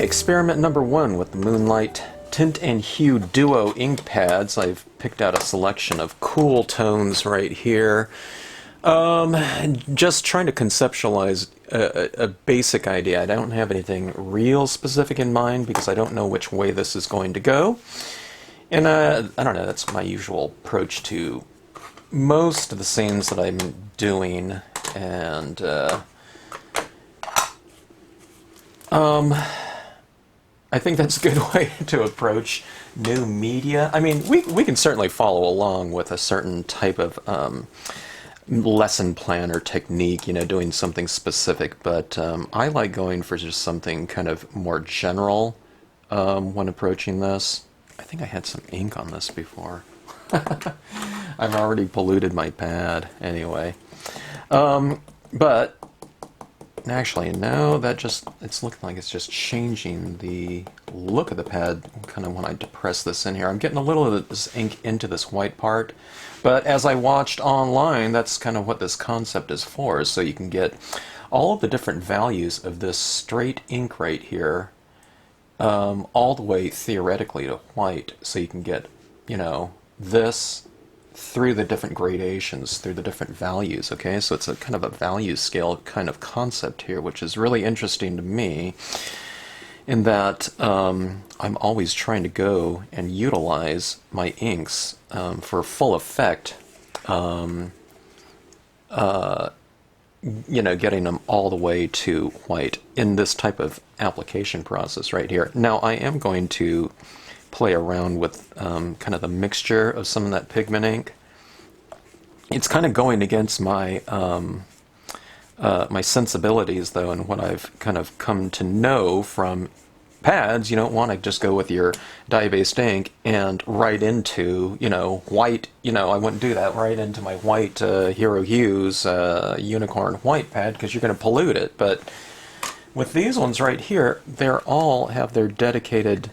Okay, experiment number 1 with the Moonlight Tint and Hue Duo ink pads. I've picked out a selection of cool tones right here. Just trying to conceptualize a basic idea. I don't have anything real specific in mind because I don't know which way this is going to go. And I don't know, that's my usual approach to most of the scenes that I'm doing. And I think that's a good way to approach new media. I mean, we can certainly follow along with a certain type of lesson plan or technique, you know, doing something specific, but I like going for just something kind of more general when approaching this. I think I had some ink on this before. I've already polluted my pad anyway. But actually, no, it's looking like it's just changing the look of the pad kind of when I depress this in here. I'm getting a little of this ink into this white part, but as I watched online, that's kind of what this concept is for, so you can get all of the different values of this straight ink right here, all the way theoretically to white, so you can get, you know, this through the different gradations, through the different values, okay? So it's a kind of a value scale kind of concept here, which is really interesting to me in that I'm always trying to go and utilize my inks for full effect, you know, getting them all the way to white in this type of application process right here. Now, I am going to play around with kind of the mixture of some of that pigment ink. It's kind of going against my my sensibilities, though, and what I've kind of come to know from pads. You don't want to just go with your dye-based ink and right into, you know, white. You know, I wouldn't do that right into my white Hero Hues Unicorn White pad because you're going to pollute it. But with these ones right here, they're all have their dedicated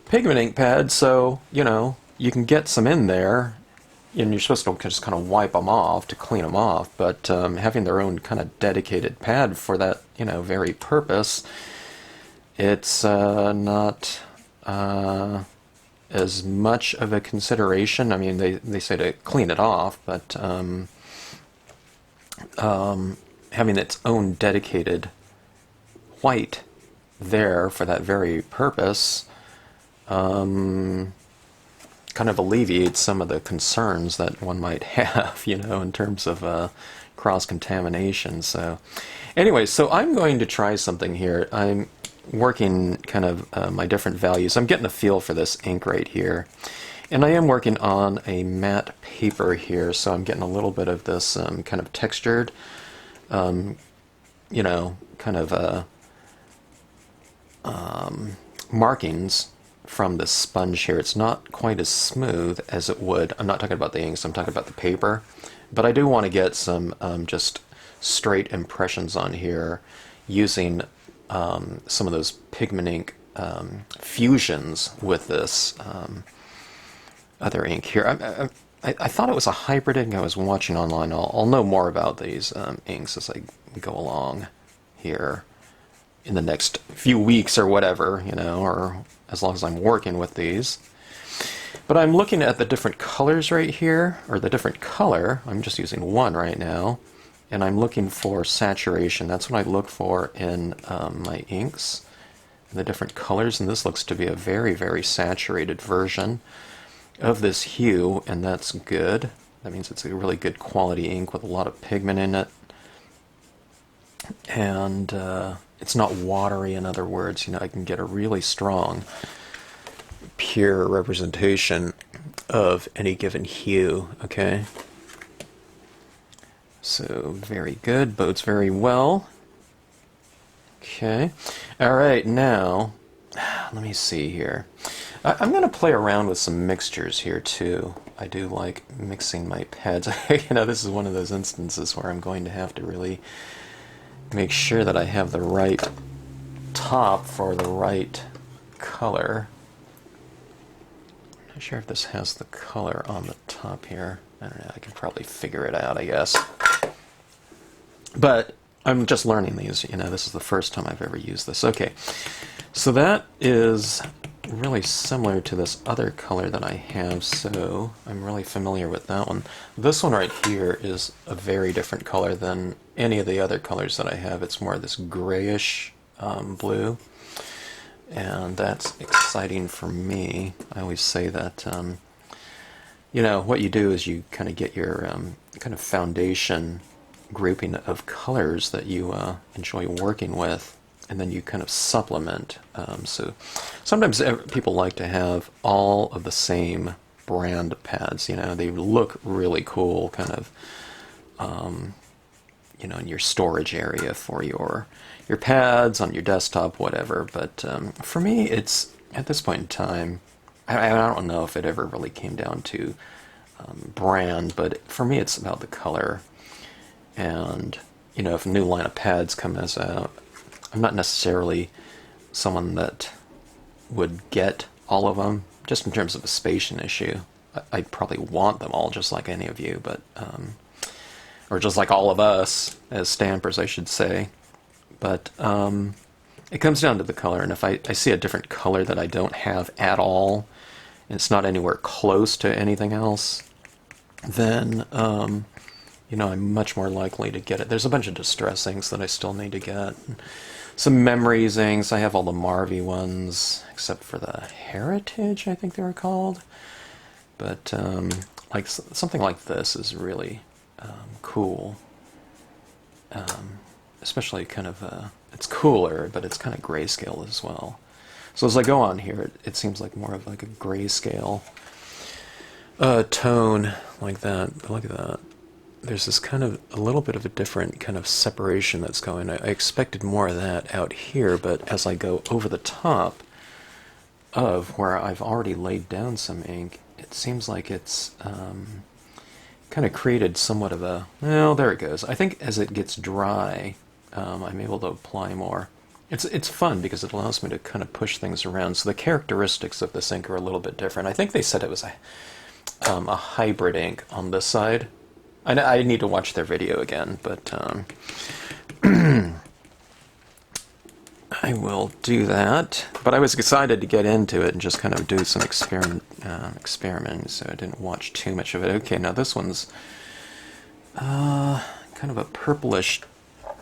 pigment ink pad, so, you know, you can get some in there, and you're supposed to just kind of wipe them off to clean them off, but having their own kind of dedicated pad for that, you know, very purpose, it's not as much of a consideration. I mean, they say to clean it off, but having its own dedicated white there for that very purpose kind of alleviates some of the concerns that one might have, you know, in terms of cross-contamination. So anyway, so I'm going to try something here. I'm working kind of my different values. I'm getting a feel for this ink right here. And I am working on a matte paper here, so I'm getting a little bit of this kind of textured, you know, kind of markings from the sponge here. It's not quite as smooth as it would. I'm not talking about the inks, I'm talking about the paper. But I do want to get some just straight impressions on here using some of those pigment ink fusions with this other ink here. I thought it was a hybrid ink I was watching online. I'll know more about these inks as I go along here in the next few weeks or whatever, you know, or as long as I'm working with these. But I'm looking at the different colors right here, or the different color. I'm just using one right now, and I'm looking for saturation. That's what I look for in my inks, the different colors, and this looks to be a very, very saturated version of this hue, and that's good. That means it's a really good quality ink with a lot of pigment in it. And it's not watery, in other words. You know, I can get a really strong, pure representation of any given hue, okay? So, very good, bodes very well. Okay, alright, now, let me see here. I'm going to play around with some mixtures here, too. I do like mixing my pads. You know, this is one of those instances where I'm going to have to really make sure that I have the right top for the right color. I'm not sure if this has the color on the top here. I don't know, I can probably figure it out, I guess. But I'm just learning these, you know, this is the first time I've ever used this. Okay, so that is really similar to this other color that I have, so I'm really familiar with that one. This one right here is a very different color than any of the other colors that I have. It's more this grayish blue, and that's exciting for me. I always say that, you know, what you do is you kind of get your kind of foundation grouping of colors that you enjoy working with, and then you kind of supplement. So sometimes people like to have all of the same brand pads. You know, they look really cool, kind of, you know, in your storage area for your pads on your desktop, whatever. But for me, it's at this point in time, I don't know if it ever really came down to brand, but for me, it's about the color. And you know, if a new line of pads comes out, I'm not necessarily someone that would get all of them, just in terms of a spatial issue. I'd probably want them all, just like any of you, but or just like all of us as stampers, I should say. But it comes down to the color, and if I see a different color that I don't have at all, and it's not anywhere close to anything else, then you know, I'm much more likely to get it. There's a bunch of distress inks that I still need to get. Some memories inks. I have all the Marvy ones, except for the Heritage, I think they were called. But like something like this is really cool. Especially kind of, it's cooler, but it's kind of grayscale as well. So as I go on here, it seems like more of like a grayscale tone like that. But look at that. There's this kind of a little bit of a different kind of separation that's going. I expected more of that out here, but as I go over the top of where I've already laid down some ink, it seems like it's kind of created somewhat of a, well, there it goes. I think as it gets dry, I'm able to apply more. It's fun because it allows me to kind of push things around. So the characteristics of this ink are a little bit different. I think they said it was a hybrid ink on this side. I need to watch their video again, but I will do that. But I was excited to get into it and just kind of do some experimenting, so I didn't watch too much of it. Okay, now this one's kind of a purplish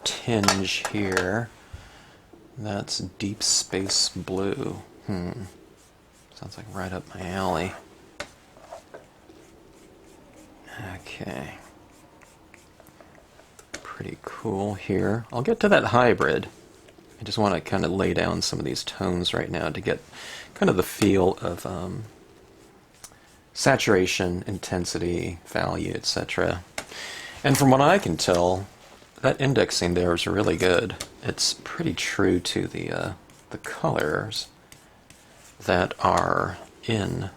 tinge here. That's Deep Space Blue. Sounds like right up my alley. Okay. Pretty cool here. I'll get to that hybrid. I just want to kind of lay down some of these tones right now to get kind of the feel of saturation, intensity, value, etc. And from what I can tell, that indexing there is really good. It's pretty true to the colors that are in,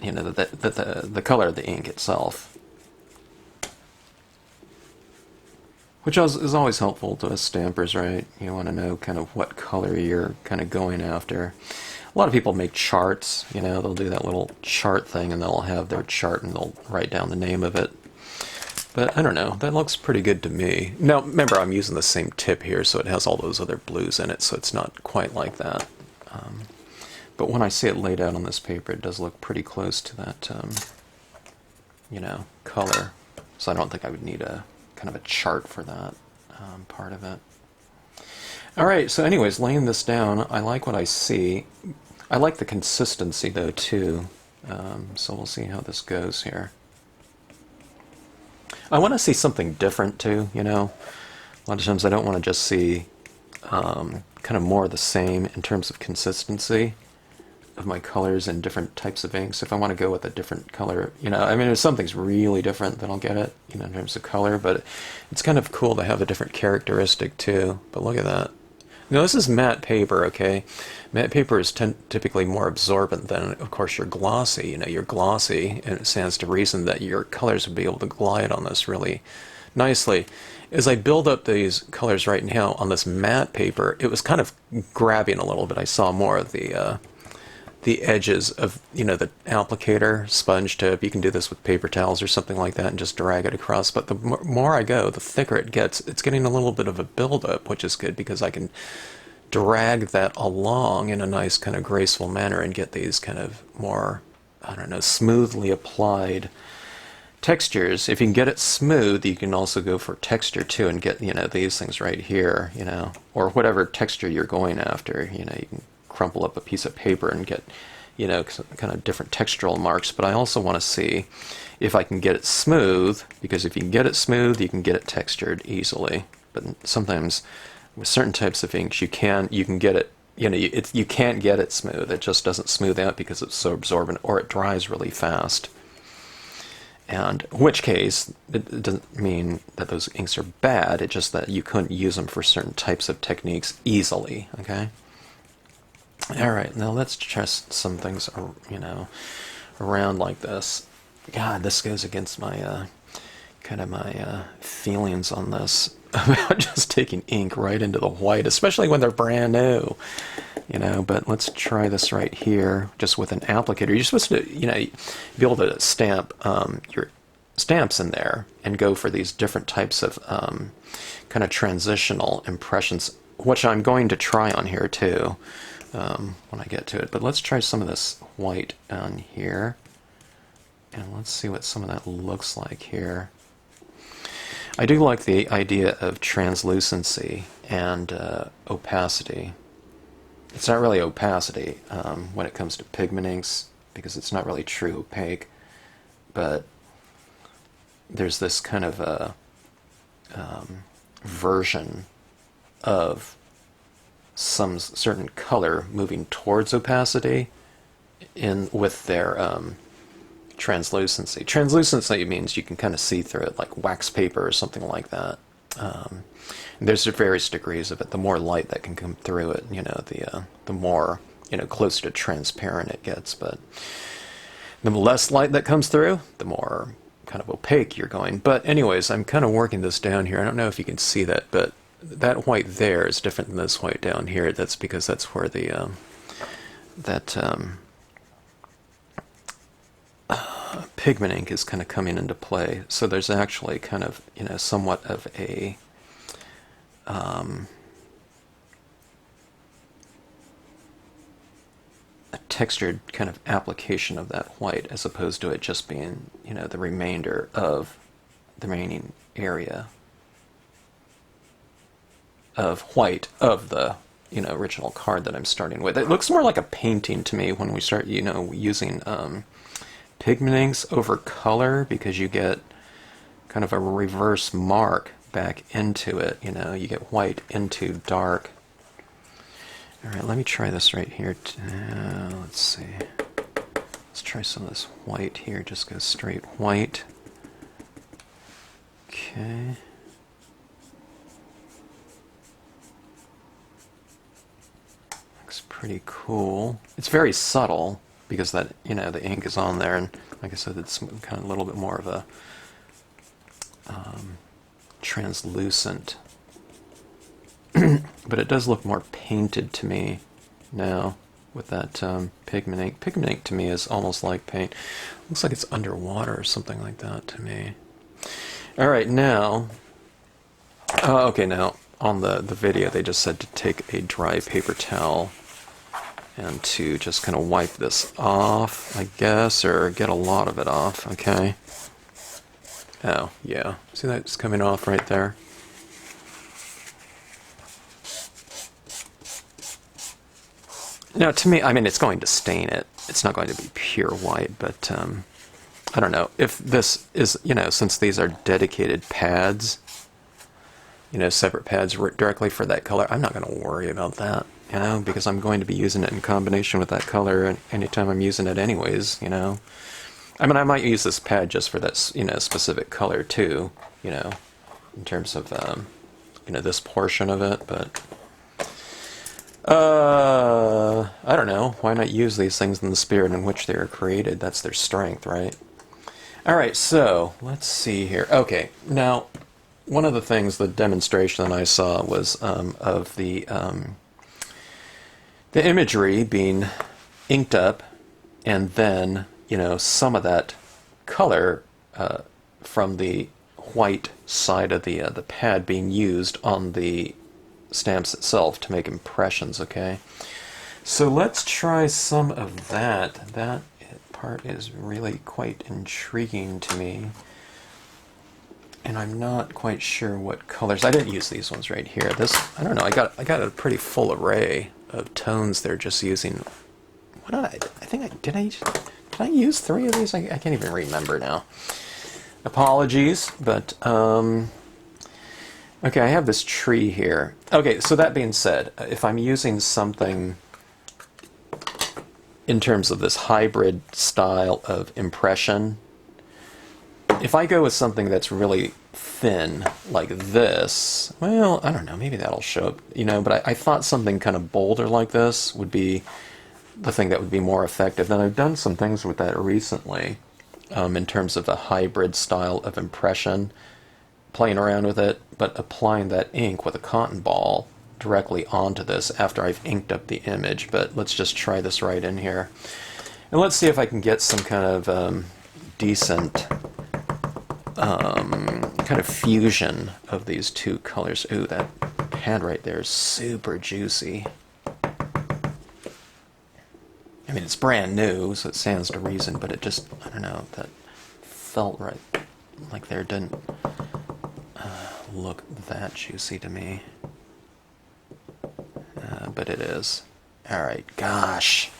you know, the color of the ink itself. Which is always helpful to us stampers, right? You want to know kind of what color you're kind of going after. A lot of people make charts, you know, they'll do that little chart thing and they'll have their chart and they'll write down the name of it. But I don't know, that looks pretty good to me. Now, remember, I'm using the same tip here, so it has all those other blues in it, so it's not quite like that. But when I see it laid out on this paper, it does look pretty close to that, you know, color. So I don't think I would need a kind of a chart for that part of it. Alright, so anyways, laying this down, I like what I see. I like the consistency though too, so we'll see how this goes here. I want to see something different too, you know. A lot of times I don't want to just see kind of more of the same in terms of consistency of my colors and different types of inks. If I want to go with a different color, you know, I mean, if something's really different, then I'll get it, you know, in terms of color, but it's kind of cool to have a different characteristic too. But look at that. Now, this is matte paper, okay? Matte paper is typically more absorbent than, of course, your glossy. You know, your glossy, and it stands to reason that your colors would be able to glide on this really nicely. As I build up these colors right now on this matte paper, it was kind of grabbing a little bit. I saw more of the the edges of, you know, the applicator, sponge tip. You can do this with paper towels or something like that and just drag it across. But the more I go, the thicker it gets. It's getting a little bit of a buildup, which is good because I can drag that along in a nice kind of graceful manner and get these kind of more, I don't know, smoothly applied textures. If you can get it smooth, you can also go for texture too and get, you know, these things right here, you know, or whatever texture you're going after. You know, you can crumple up a piece of paper and get, you know, kind of different textural marks. But I also want to see if I can get it smooth, because if you can get it smooth, you can get it textured easily. But sometimes with certain types of inks, you can get it, you know, you can't get it smooth. It just doesn't smooth out because it's so absorbent, or it dries really fast. And in which case, it doesn't mean that those inks are bad. It's just that you couldn't use them for certain types of techniques easily. Okay. All right. Now let's test some things, you know, around like this. God, this goes against my kind of my feelings on this about just taking ink right into the white, especially when they're brand new, you know. But let's try this right here, just with an applicator. You're supposed to, you know, be able to stamp your stamps in there and go for these different types of kind of transitional impressions, which I'm going to try on here too when I get to it. But let's try some of this white on here, and let's see what some of that looks like here. I do like the idea of translucency and opacity. It's not really opacity when it comes to pigment inks, because it's not really true opaque, but there's this kind of a version of some certain color moving towards opacity with their translucency. Translucency means you can kind of see through it, like wax paper or something like that. There's various degrees of it. The more light that can come through it, you know, the more, you know, closer to transparent it gets. But the less light that comes through, the more kind of opaque you're going. But anyways, I'm kind of working this down here. I don't know if you can see that, but that white there is different than this white down here. That's because that's where the pigment ink is kind of coming into play. So there's actually kind of, you know, somewhat of a textured kind of application of that white, as opposed to it just being, you know, the remainder of the remaining area of white of the, you know, original card that I'm starting with. It looks more like a painting to me when we start, you know, using pigment inks over color, because you get kind of a reverse mark back into it. You know, you get white into dark. All right, let me try this right here. Let's see. Let's try some of this white here. Just go straight white. Okay. Looks pretty cool. It's very subtle, because that, you know, the ink is on there, and like I said, it's kind of a little bit more of a translucent, but it does look more painted to me now with that pigment ink. Pigment ink to me is almost like paint. Looks like it's underwater or something like that to me. All right, now, okay, now on the video they just said to take a dry paper towel and to just kind of wipe this off, I guess, or get a lot of it off, okay? Oh, yeah. See that it's coming off right there? Now, to me, I mean, it's going to stain it. It's not going to be pure white, but I don't know. If this is, you know, since these are dedicated pads, you know, separate pads directly for that color, I'm not going to worry about that, you know, because I'm going to be using it in combination with that color anytime I'm using it anyways, you know. I mean, I might use this pad just for that, you know, specific color too, you know, in terms of, you know, this portion of it, but I don't know. Why not use these things in the spirit in which they are created? That's their strength, right? All right, so let's see here. Okay, now, one of the things, the demonstration that I saw was of the imagery being inked up, and then, you know, some of that color from the white side of the pad being used on the stamps itself to make impressions, okay? So let's try some of that. That part is really quite intriguing to me. And I'm not quite sure what colors. I didn't use these ones right here. This, I don't know, I got a pretty full array of tones there just using. What did I think did I use 3 of these? I can't even remember now. Apologies, but okay, I have this tree here. Okay, so that being said, if I'm using something in terms of this hybrid style of impression, if I go with something that's really thin, like this, well, I don't know, maybe that'll show up, you know, but I thought something kind of bolder like this would be the thing that would be more effective. And I've done some things with that recently, in terms of the hybrid style of impression, playing around with it, but applying that ink with a cotton ball directly onto this after I've inked up the image. But let's just try this right in here. And let's see if I can get some kind of decent kind of fusion of these two colors. Ooh, that pad right there is super juicy. I mean, it's brand new, so it stands to reason, but it just, I don't know, that felt right. Like there didn't look that juicy to me. But it is. Alright, gosh.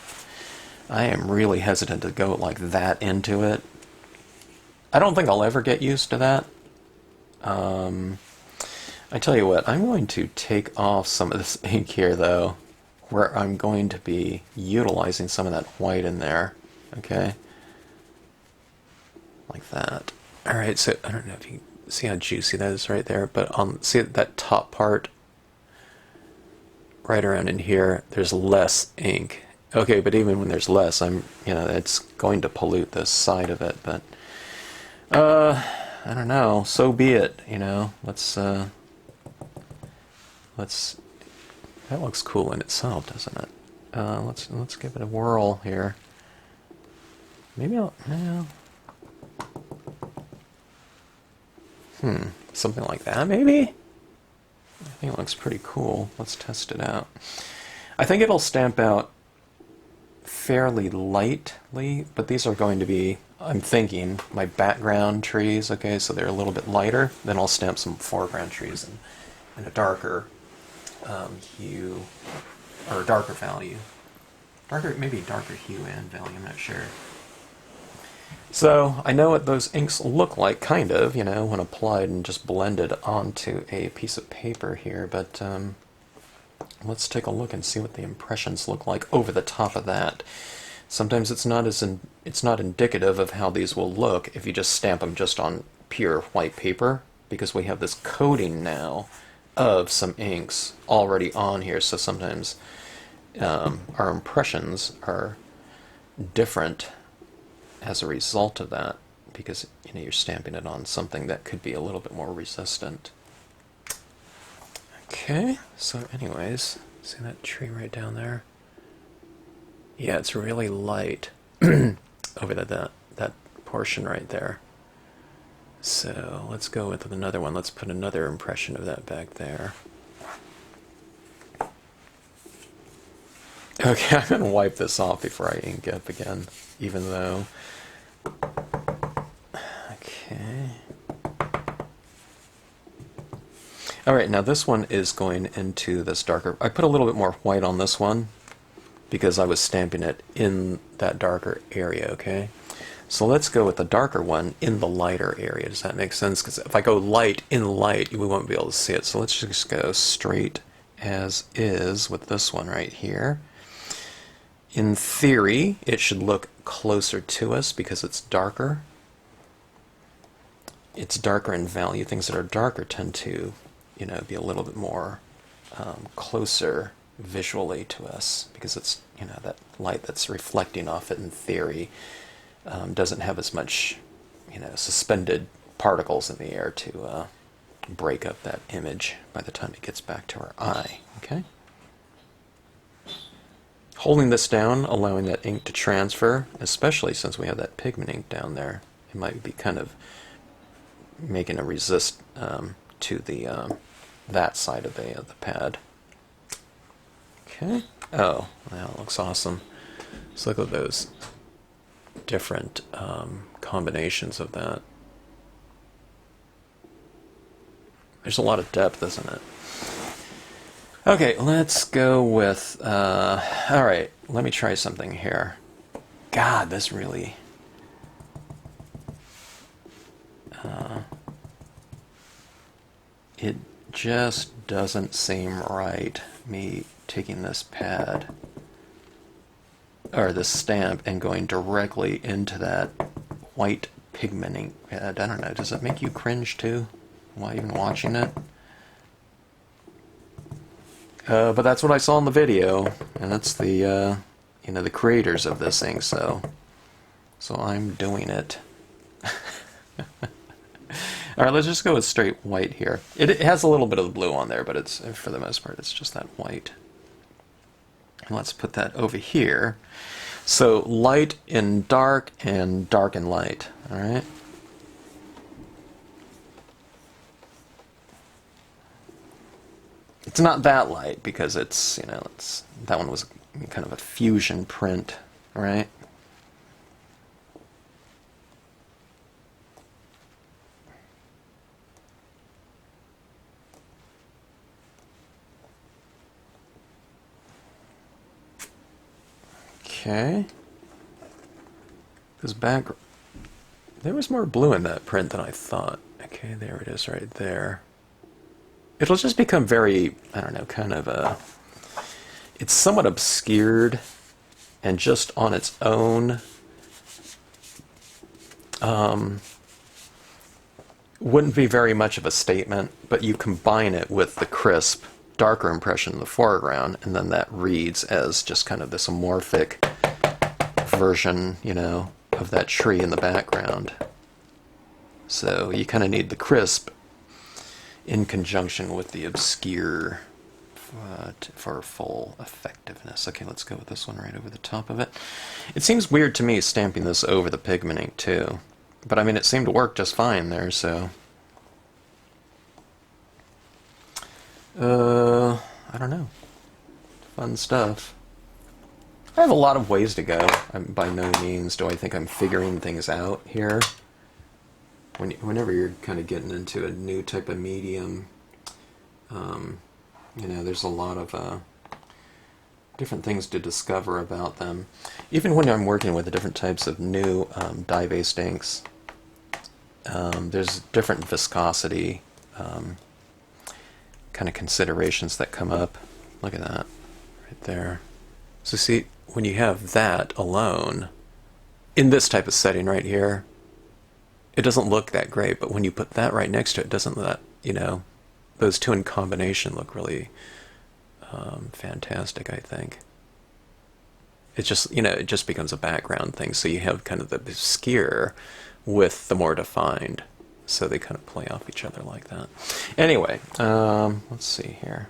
I am really hesitant to go like that into it. I don't think I'll ever get used to that. I tell you what, I'm going to take off some of this ink here, though, where I'm going to be utilizing some of that white in there. Okay? Like that. Alright, so I don't know if you see how juicy that is right there, but see that top part right around in here, there's less ink. Okay, but even when there's less, it's going to pollute this side of it, but I don't know, so be it, you know. Let's that looks cool in itself, doesn't it? Let's give it a whirl here. Maybe something like that, maybe? I think it looks pretty cool. Let's test it out. I think it'll stamp out fairly lightly, but these are going to be, I'm thinking, my background trees, okay, so they're a little bit lighter. Then I'll stamp some foreground trees in a darker hue, or darker value. Maybe darker hue and value, I'm not sure. So, I know what those inks look like, kind of, you know, when applied and just blended onto a piece of paper here, but let's take a look and see what the impressions look like over the top of that. Sometimes it's not indicative of how these will look if you just stamp them just on pure white paper, because we have this coating now of some inks already on here, so sometimes our impressions are different as a result of that, because you're stamping it on something that could be a little bit more resistant. Okay, so anyways, see that tree right down there? Yeah, it's really light over that portion right there. So let's go with another one. Let's put another impression of that back there. Okay, I'm going to wipe this off before I ink up again, even though... Okay. Alright, now this one is going into this darker... I put a little bit more white on this one because I was stamping it in that darker area, okay? So let's go with the darker one in the lighter area. Does that make sense? Because if I go light in light, we won't be able to see it. So let's just go straight as is with this one right here. In theory, it should look closer to us because it's darker. It's darker in value. Things that are darker tend to, be a little bit more closer visually to us because it's, that light that's reflecting off it in theory doesn't have as much, suspended particles in the air to break up that image by the time it gets back to our eye. Okay? Holding this down, allowing that ink to transfer, especially since we have that pigment ink down there, it might be kind of making a resist to the that side of the pad. Okay. Oh, that looks awesome. So look at those different combinations of that. There's a lot of depth, isn't it? Okay, let's go with, alright, let me try something here. God, this really, it just doesn't seem right, me taking this pad, or this stamp, and going directly into that white pigment ink pad. I don't know, does it make you cringe too, while even watching it? But that's what I saw in the video, and that's the, you know, the creators of this thing, so I'm doing it. Alright, let's just go with straight white here. It has a little bit of the blue on there, but it's, for the most part, it's just that white. And let's put that over here. So light in dark and dark in light, alright? It's not that light because it's, you know, it's, that one was kind of a fusion print, right? Okay. This back, there was more blue in that print than I thought. Okay, there it is right there. It'll just become very, I don't know, kind of a, it's somewhat obscured and just on its own wouldn't be very much of a statement, but you combine it with the crisp, darker impression in the foreground, and then that reads as just kind of this amorphic version, you know, of that tree in the background. So you kind of need the crisp in conjunction with the obscure for full effectiveness. Okay, let's go with this one right over the top of it. It seems weird to me stamping this over the pigment ink too, but I mean it seemed to work just fine there, so I don't know. Fun stuff. I have a lot of ways to go. By no means do I think I'm figuring things out here. Whenever you're kind of getting into a new type of medium, you know, there's a lot of different things to discover about them. Even when I'm working with the different types of new dye-based inks, there's different viscosity kind of considerations that come up. Look at that right there. So see, when you have that alone, in this type of setting right here, it doesn't look that great, but when you put that right next to it, doesn't that, you know, those two in combination look really fantastic, I think. It's just, you know, it just becomes a background thing, so you have kind of the obscure with the more defined, so they kind of play off each other like that. Anyway, let's see here.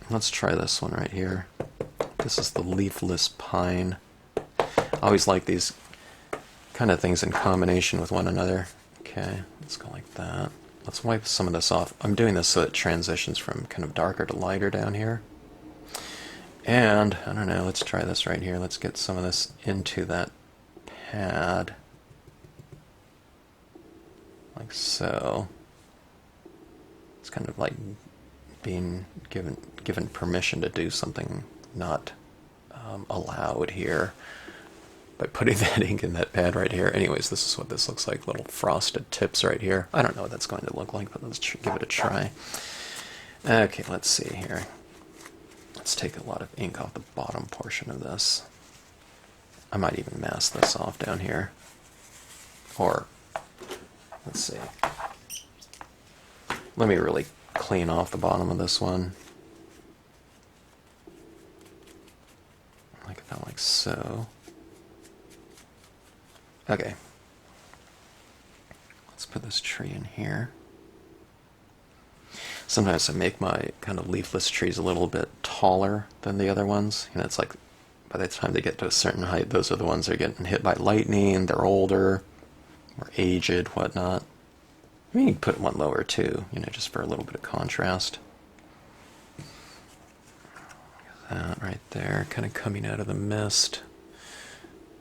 Let's try this one right here. This is the leafless pine. I always like these kind of things in combination with one another. Okay, let's go like that. Let's wipe some of this off. I'm doing this so it transitions from kind of darker to lighter down here. And, I don't know, let's try this right here. Let's get some of this into that pad. Like so. It's kind of like being given permission to do something not allowed here by putting that ink in that pad right here. Anyways, this is what this looks like, little frosted tips right here. I don't know what that's going to look like, but let's give it a try. Okay, let's see here. Let's take a lot of ink off the bottom portion of this. I might even mask this off down here. Or, let's see. Let me really clean off the bottom of this one. Like that, like so. Okay. Let's put this tree in here. sometimes I make my kind of leafless trees a little bit taller than the other ones. You know, it's like by the time they get to a certain height, those are the ones that are getting hit by lightning, they're older, or aged, whatnot. I mean, you can put one lower too, you know, just for a little bit of contrast. That right there, kind of coming out of the mist.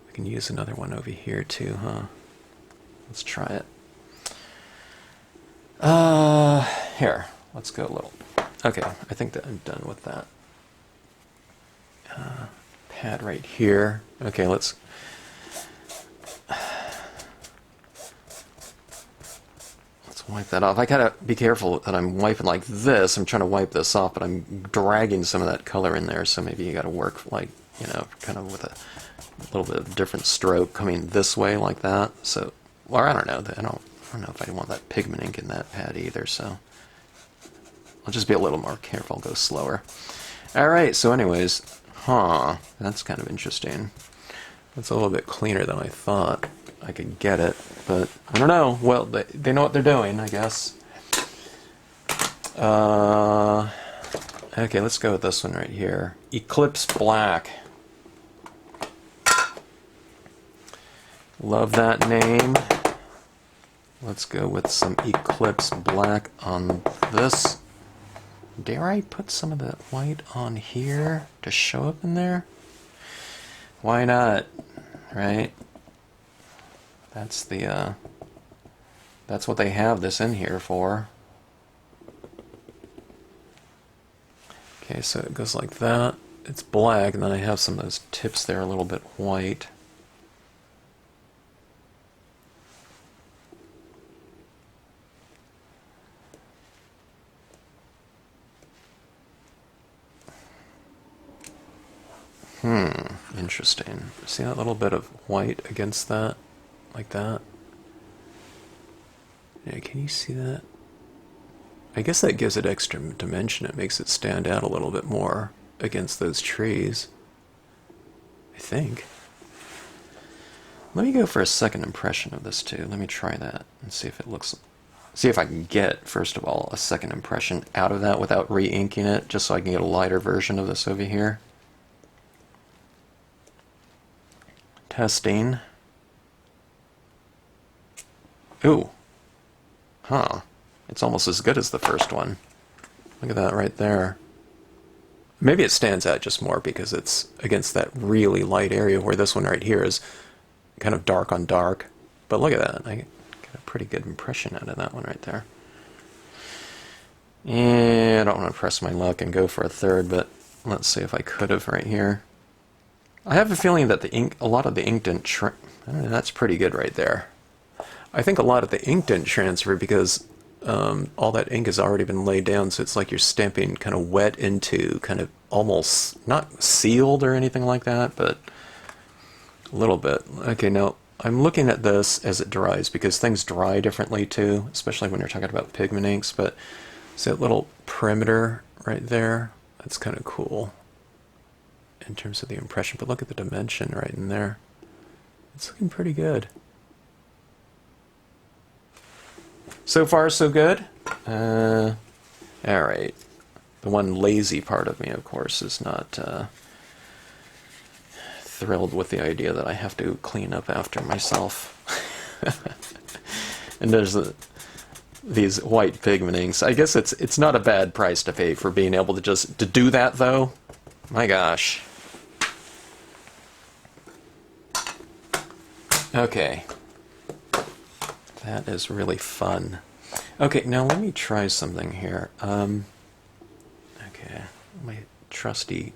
We can use another one over here too, huh? Let's try it. Here, let's go a little. Okay, I think that I'm done with that. Pad right here. Okay, let's wipe that off. I gotta be careful that I'm wiping like this. I'm trying to wipe this off, but I'm dragging some of that color in there, so maybe you gotta work like, you know, kind of with a little bit of different stroke coming this way like that. So, or I don't know. I don't know if I want that pigment ink in that pad either, so I'll just be a little more careful, go slower. Alright, so anyways, that's kind of interesting. That's a little bit cleaner than I thought I could get it, but I don't know. Well, they know what they're doing, I guess. Okay, let's go with this one right here. Eclipse Black. Love that name. Let's go with some Eclipse Black on this. Dare I put some of the white on here to show up in there? Why not? Right? That's the that's what they have this in here for. Okay, so it goes like that. It's black, and then I have some of those tips there a little bit white. Interesting. See that little bit of white against that? Like that? Yeah, can you see that? I guess that gives it extra dimension. It makes it stand out a little bit more against those trees. I think. Let me go for a second impression of this too. Let me try that and see if it looks... See if I can get, first of all, a second impression out of that without re-inking it, just so I can get a lighter version of this over here. Testing. Ooh. Huh. It's almost as good as the first one. Look at that right there. Maybe it stands out just more because it's against that really light area, where this one right here is kind of dark on dark. But look at that. I get a pretty good impression out of that one right there. Yeah, I don't want to press my luck and go for a third, but let's see if I could have right here. I have a feeling that the ink, a lot of the ink didn't I don't know, that's pretty good right there. I think a lot of the ink didn't transfer because all that ink has already been laid down, so it's like you're stamping kind of wet into kind of almost, not sealed or anything like that, but a little bit. Okay, now I'm looking at this as it dries, because things dry differently too, especially when you're talking about pigment inks, but see that little perimeter right there? That's kind of cool in terms of the impression, but look at the dimension right in there. It's looking pretty good. So far, so good. Alright. The one lazy part of me, of course, is not thrilled with the idea that I have to clean up after myself. And there's these white pigment inks. I guess it's not a bad price to pay for being able to just to do that, though. My gosh. Okay. That is really fun. Okay, now let me try something here. Okay, my trusty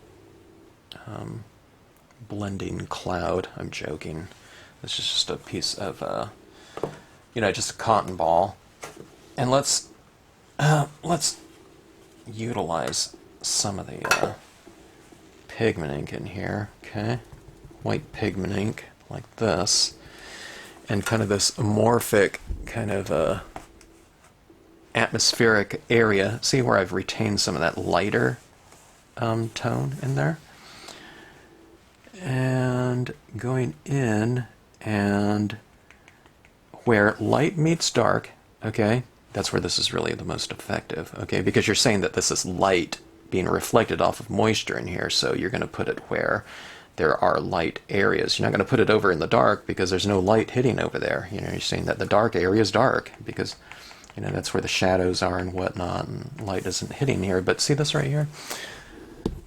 blending cloud. I'm joking. This is just a piece of, just a cotton ball. And let's utilize some of the pigment ink in here. Okay, white pigment ink like this. And kind of this amorphic kind of atmospheric area. See where I've retained some of that lighter tone in there? And going in and where light meets dark, okay, That's where this is really the most effective, okay? Because you're saying that this is light being reflected off of moisture in here, so you're going to put it where there are light areas. You're not going to put it over in the dark because there's no light hitting over there. You know, you're saying that the dark area is dark because, you know, that's where the shadows are and whatnot, and light isn't hitting here. But see this right here?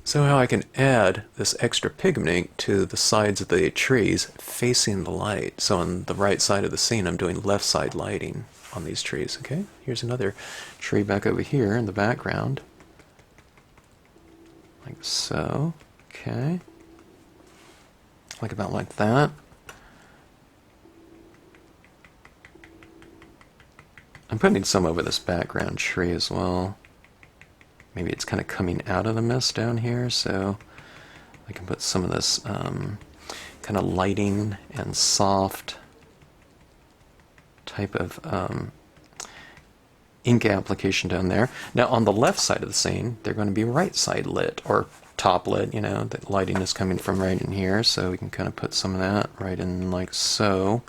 So how I can add this extra pigment to the sides of the trees facing the light. So on the right side of the scene, I'm doing left side lighting on these trees, okay? Here's another tree back over here in the background. Like so, okay. Like about like that. I'm putting some over this background tree as well. Maybe it's kind of coming out of the mist down here, so I can put some of this kind of lighting and soft type of ink application down there. Now on the left side of the scene, they're going to be right side lit, or top lit, you know, the lighting is coming from right in here, so we can kind of put some of that right in like so.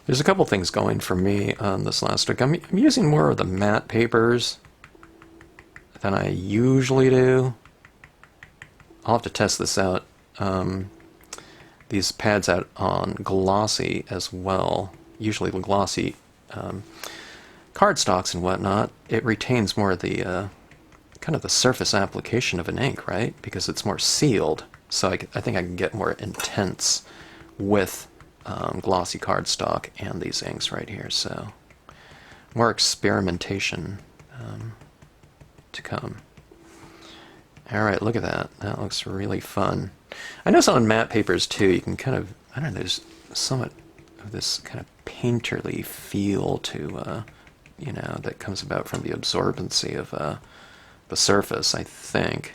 There's a couple things going for me on this last week. I'm using more of the matte papers than I usually do. I'll have to test this out. These pads out on glossy as well. Usually the glossy cardstocks and whatnot, it retains more of the kind of the surface application of an ink, right? Because it's more sealed. So I think I can get more intense with glossy cardstock and these inks right here. So more experimentation to come. Alright, look at that. That looks really fun. I know some on matte papers too, you can kind of, I don't know, there's somewhat of this kind of painterly feel to, you know, that comes about from the absorbency of the surface, I think.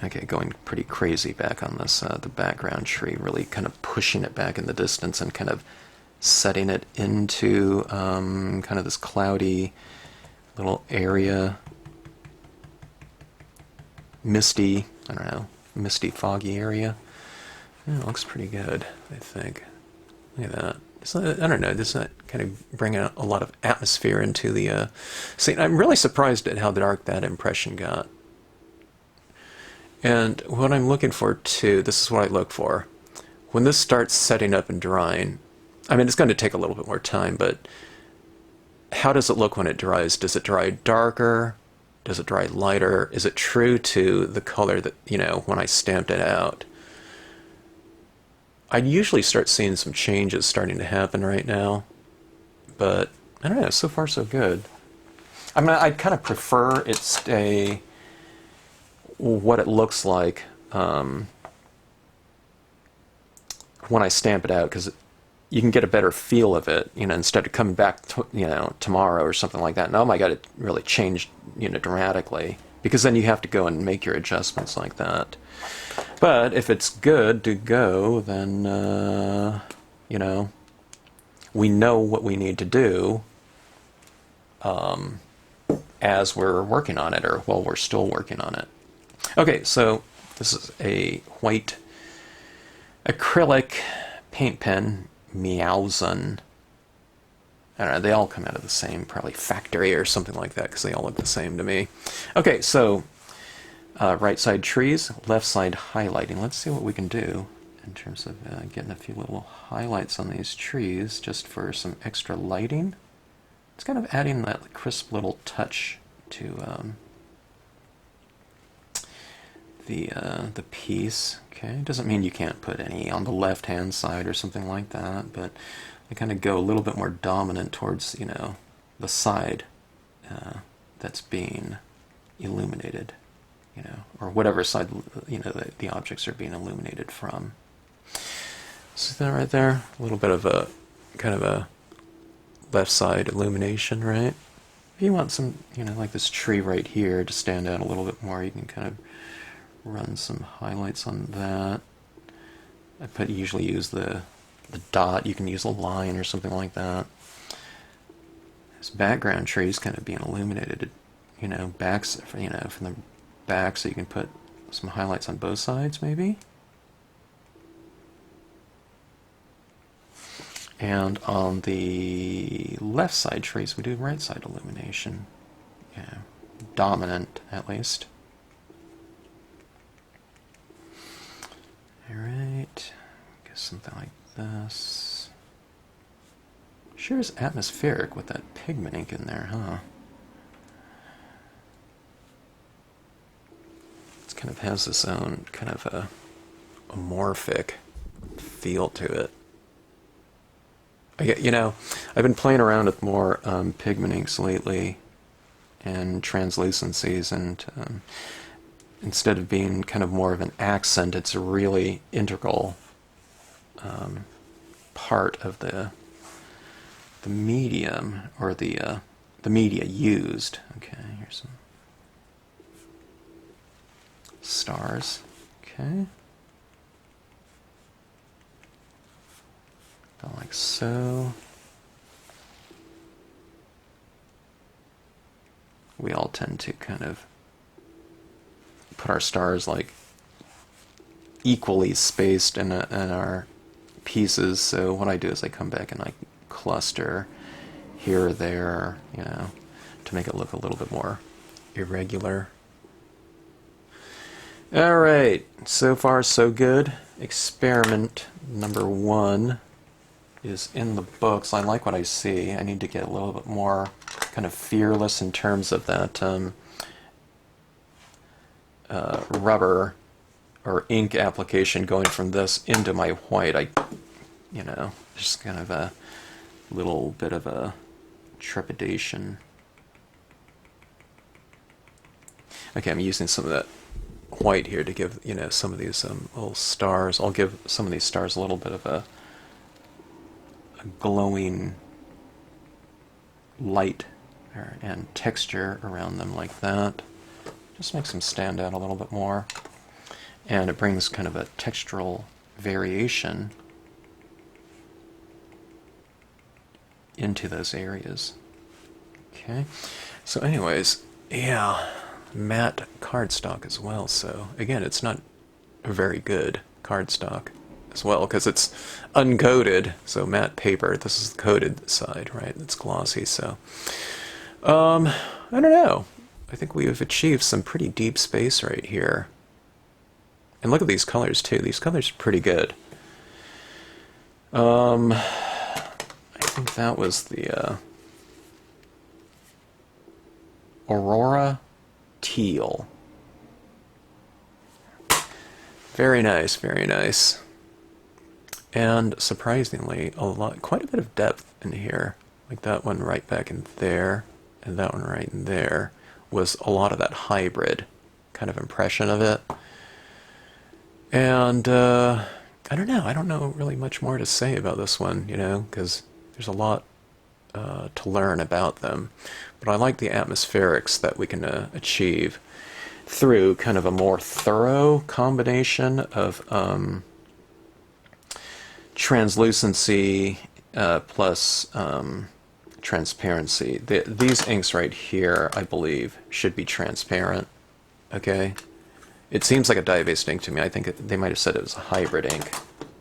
Okay, going pretty crazy back on this, the background tree, really kind of pushing it back in the distance and kind of setting it into kind of this cloudy little area, misty, I don't know, misty, foggy area. Yeah, it looks pretty good, I think. Look at that. I don't know, does that kind of bring out a lot of atmosphere into the scene? I'm really surprised at how dark that impression got. And what I'm looking for too, this is what I look for. When this starts setting up and drying, I mean, it's going to take a little bit more time, but how does it look when it dries? Does it dry darker? Does it dry lighter? Is it true to the color that, you know, when I stamped it out? I usually start seeing some changes starting to happen right now, but I don't know, so far so good. I mean, I'd kind of prefer it stay what it looks like when I stamp it out, because you can get a better feel of it, you know, instead of coming back, you know, tomorrow or something like that. And oh my God, it really changed, you know, dramatically, because then you have to go and make your adjustments like that. But if it's good to go, then, you know, we know what we need to do as we're working on it, or while we're still working on it. Okay, so this is a white acrylic paint pen, Meowsen. I don't know, they all come out of the same, probably factory or something like that, because they all look the same to me. Okay, so right side trees, left side highlighting. Let's see what we can do in terms of getting a few little highlights on these trees just for some extra lighting. It's kind of adding that crisp little touch to the piece. Okay, doesn't mean you can't put any on the left hand side or something like that, but I kind of go a little bit more dominant towards, you know, the side that's being illuminated, you know, or whatever side, you know, the objects are being illuminated from. See that right there? A little bit of a kind of a left side illumination, right? If you want some, you know, like this tree right here to stand out a little bit more, you can kind of run some highlights on that. I usually use the dot. You can use a line or something like that. This background tree is kind of being illuminated, you know, backs, you know, from the back, so you can put some highlights on both sides, maybe. And on the left side trees, we do right side illumination. Yeah, dominant at least. Alright, guess something like this. Sure is atmospheric with that pigment ink in there, huh? It kind of has this own kind of a amorphic feel to it. You know, I've been playing around with more pigment inks lately and translucencies, and instead of being kind of more of an accent, it's a really integral part of the medium, or the media used. Okay, here's some stars. Okay. Like so. We all tend to kind of put our stars like equally spaced in our pieces, so what I do is I come back and I cluster here or there, you know, to make it look a little bit more irregular. Alright, so far so good. Experiment number 1 is in the books. I like what I see. I need to get a little bit more kind of fearless in terms of that rubber or ink application going from this into my white. You know, just kind of a little bit of a trepidation. Okay, I'm using some of that white here to give, you know, some of these little stars. I'll give some of these stars a little bit of a glowing light and texture around them like that. Just makes them stand out a little bit more, and it brings kind of a textural variation into those areas. Okay, so anyways, yeah, matte cardstock as well. So again, it's not a very good cardstock as well, because it's uncoated, so matte paper. This is the coated side, right? It's glossy, so I don't know. I think we have achieved some pretty deep space right here. And look at these colors too. These colors are pretty good. I think that was the Aurora Teal. Very nice, very nice. And surprisingly, quite a bit of depth in here. Like that one right back in there, and that one right in there was a lot of that hybrid kind of impression of it. And I don't know. I don't know really much more to say about this one, you know, because there's a lot to learn about them. But I like the atmospherics that we can achieve through kind of a more thorough combination of translucency plus transparency. These inks right here, I believe, should be transparent. Okay, it seems like a dye-based ink to me. I think they might have said it was a hybrid ink,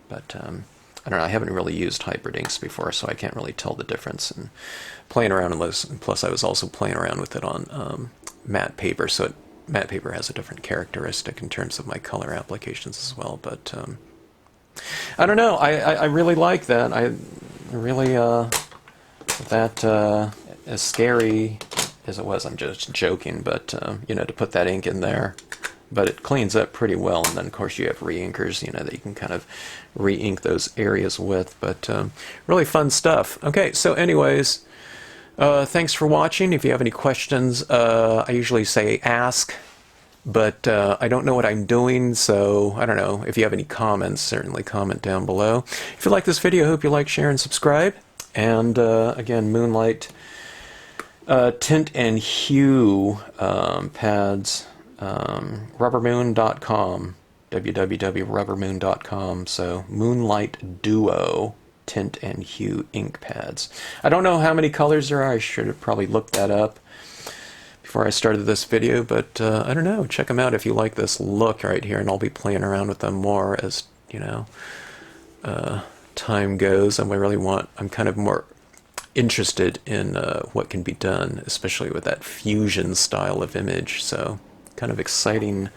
but I don't know. I haven't really used hybrid inks before, so I can't really tell the difference. And playing around with this, and plus I was also playing around with it on matte paper, so matte paper has a different characteristic in terms of my color applications as well. But I don't know. I really like that. I really that as scary as it was. I'm just joking, but you know, to put that ink in there, but it cleans up pretty well. And then of course you have re-inkers, you know, that you can kind of re-ink those areas with. But really fun stuff. Okay, so anyways, thanks for watching. If you have any questions, I usually say ask. But I don't know what I'm doing, so I don't know. If you have any comments, certainly comment down below. If you like this video, I hope you like, share, and subscribe. And again, Moonlight tint and hue pads, rubbermoon.com, www.rubbermoon.com. So Moonlight Duo tint and hue ink pads. I don't know how many colors there are. I should have probably looked that up before I started this video, but I don't know, check them out if you like this look right here, and I'll be playing around with them more as, you know, time goes. And I'm kind of more interested in what can be done, especially with that fusion style of image. So kind of exciting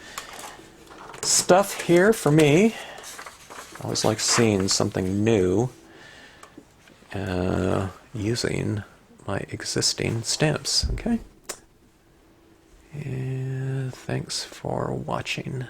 stuff here for me. I always like seeing something new using my existing stamps. Okay. And thanks for watching.